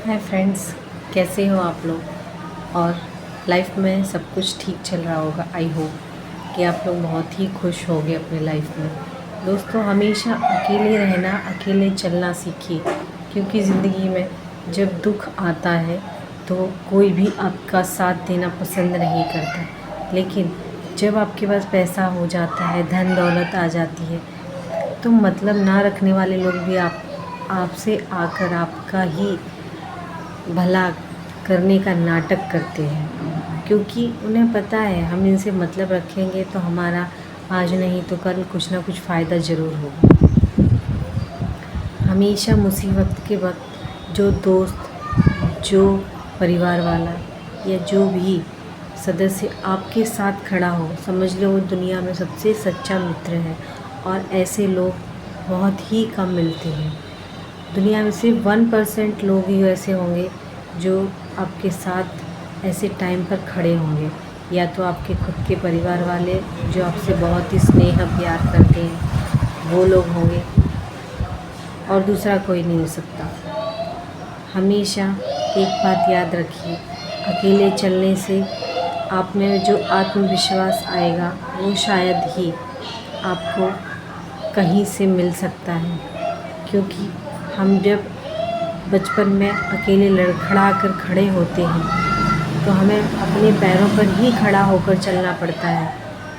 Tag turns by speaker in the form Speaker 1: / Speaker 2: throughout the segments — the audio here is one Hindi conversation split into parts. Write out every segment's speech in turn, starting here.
Speaker 1: हाय फ्रेंड्स, कैसे हो आप लोग। और लाइफ में सब कुछ ठीक चल रहा होगा। आई होप कि आप लोग बहुत ही खुश होंगे अपने लाइफ में। दोस्तों, हमेशा अकेले रहना, अकेले चलना सीखिए, क्योंकि ज़िंदगी में जब दुख आता है तो कोई भी आपका साथ देना पसंद नहीं करता। लेकिन जब आपके पास पैसा हो जाता है, धन दौलत आ जाती है, तो मतलब ना रखने वाले लोग भी आपसे आकर आपका ही भला करने का नाटक करते हैं, क्योंकि उन्हें पता है हम इनसे मतलब रखेंगे तो हमारा आज नहीं तो कल कुछ ना कुछ फ़ायदा ज़रूर होगा। हमेशा मुसीबत के वक्त जो दोस्त, जो परिवार वाला या जो भी सदस्य आपके साथ खड़ा हो, समझ लो वो दुनिया में सबसे सच्चा मित्र है। और ऐसे लोग बहुत ही कम मिलते हैं। दुनिया में सिर्फ 1% लोग ही ऐसे होंगे जो आपके साथ ऐसे टाइम पर खड़े होंगे, या तो आपके खुद के परिवार वाले जो आपसे बहुत ही स्नेह प्यार करते हैं वो लोग होंगे, और दूसरा कोई नहीं हो सकता। हमेशा एक बात याद रखिए, अकेले चलने से आप में जो आत्मविश्वास आएगा वो शायद ही आपको कहीं से मिल सकता है, क्योंकि हम जब बचपन में अकेले लड़खड़ा कर खड़े होते हैं तो हमें अपने पैरों पर ही खड़ा होकर चलना पड़ता है।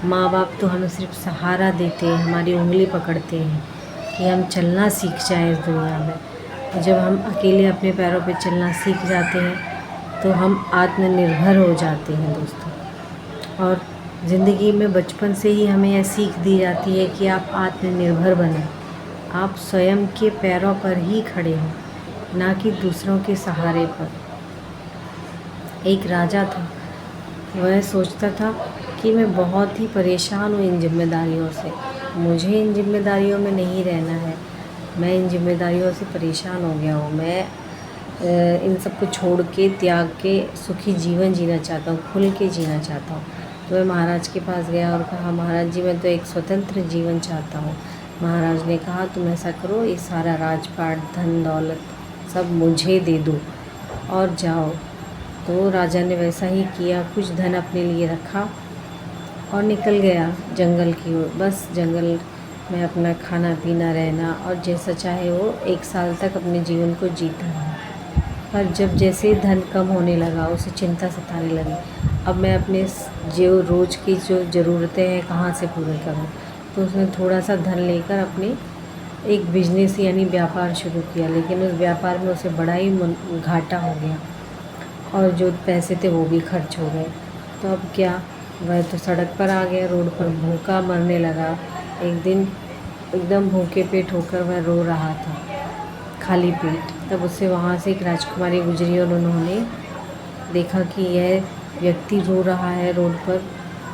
Speaker 1: माँ बाप तो हमें सिर्फ सहारा देते हैं, हमारी उंगली पकड़ते हैं कि हम चलना सीख जाएं इस दुनिया में। जब हम अकेले अपने पैरों पर चलना सीख जाते हैं तो हम आत्मनिर्भर हो जाते हैं दोस्तों। और ज़िंदगी में बचपन से ही हमें यह सीख दी जाती है कि आप आत्मनिर्भर बनें, आप स्वयं के पैरों पर ही खड़े हों, ना कि दूसरों के सहारे पर। एक राजा था, वह सोचता था कि मैं बहुत ही परेशान हूँ इन जिम्मेदारियों से, मुझे इन जिम्मेदारियों में नहीं रहना है, मैं इन जिम्मेदारियों से परेशान हो गया हूँ, मैं इन सबको छोड़ के त्याग के सुखी जीवन जीना चाहता हूँ, खुल के जीना चाहता हूँ। तो मैं महाराज के पास गया और कहा, महाराज जी मैं तो एक स्वतंत्र जीवन चाहता हूँ। महाराज ने कहा, तुम ऐसा करो, ये सारा राजपाट, धन दौलत सब मुझे दे दो और जाओ। तो राजा ने वैसा ही किया, कुछ धन अपने लिए रखा और निकल गया जंगल की ओर। बस जंगल में अपना खाना पीना रहना, और जैसा चाहे वो 1 साल तक अपने जीवन को जीता रहा। पर जब जैसे धन कम होने लगा, उसे चिंता सताने लगी, अब मैं अपने जो रोज़ की जो ज़रूरतें हैं कहाँ से पूरी करूँ। तो उसने थोड़ा सा धन लेकर अपने एक बिजनेस यानी व्यापार शुरू किया, लेकिन उस व्यापार में उसे बड़ा ही घाटा हो गया और जो पैसे थे वो भी खर्च हो गए। तो अब क्या, वह तो सड़क पर आ गया, रोड पर भूखा मरने लगा। एक दिन एकदम भूखे पेट होकर वह रो रहा था, खाली पेट। तब उससे वहाँ से एक राजकुमारी गुजरी और उन्होंने देखा कि यह व्यक्ति रो रहा है, रोड पर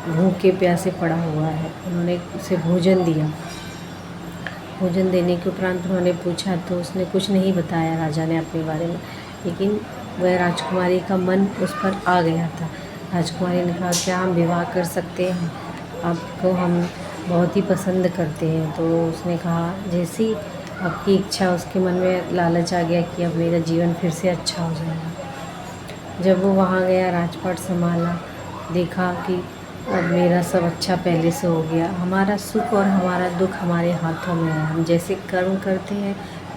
Speaker 1: भूखे प्यासे पड़ा हुआ है। उन्होंने उसे भोजन दिया। भोजन देने के उपरांत उन्होंने पूछा तो उसने कुछ नहीं बताया राजा ने अपने बारे में, लेकिन वह राजकुमारी का मन उस पर आ गया था। राजकुमारी ने कहा, क्या हम विवाह कर सकते हैं, आपको हम बहुत ही पसंद करते हैं। तो उसने कहा, जैसी आपकी इच्छा। उसके मन में लालच आ गया कि अब मेरा जीवन फिर से अच्छा हो जाएगा। जब वो वहाँ गया, राजपाट संभाला, देखा कि अब मेरा सब अच्छा पहले से हो गया। हमारा सुख और हमारा दुख हमारे हाथों में है, हम जैसे कर्म करते हैं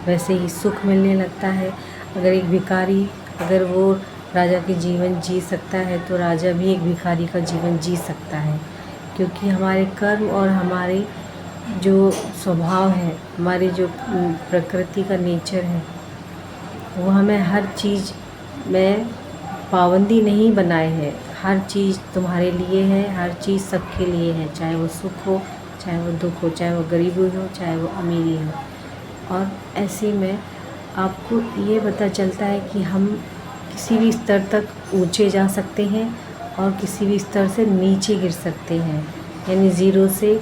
Speaker 1: वैसे ही सुख मिलने लगता है। अगर एक भिखारी, अगर वो राजा की जीवन जी सकता है तो राजा भी एक भिखारी का जीवन जी सकता है, क्योंकि हमारे कर्म और हमारे जो स्वभाव है, हमारी जो प्रकृति का नेचर है, वो हमें हर चीज़ में पाबंदी नहीं बनाए हैं। हर चीज़ तुम्हारे लिए है, हर चीज़ सबके लिए है, चाहे वो सुख हो, चाहे वो दुख हो, चाहे वो गरीबी हो, चाहे वो अमीरी हो। और ऐसे में आपको ये पता चलता है कि हम किसी भी स्तर तक ऊंचे जा सकते हैं और किसी भी स्तर से नीचे गिर सकते हैं, यानी 0 से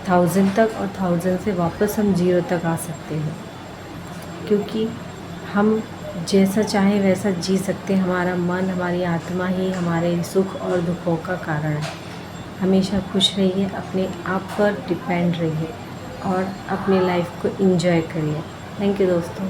Speaker 1: 1000 तक और 1000 से वापस हम 0 तक आ सकते हैं, क्योंकि हम जैसा चाहे वैसा जी सकते हैं। हमारा मन, हमारी आत्मा ही हमारे सुख और दुखों का कारण है। हमेशा खुश रहिए, अपने आप पर डिपेंड रहिए और अपनी लाइफ को एंजॉय करिए। थैंक यू दोस्तों।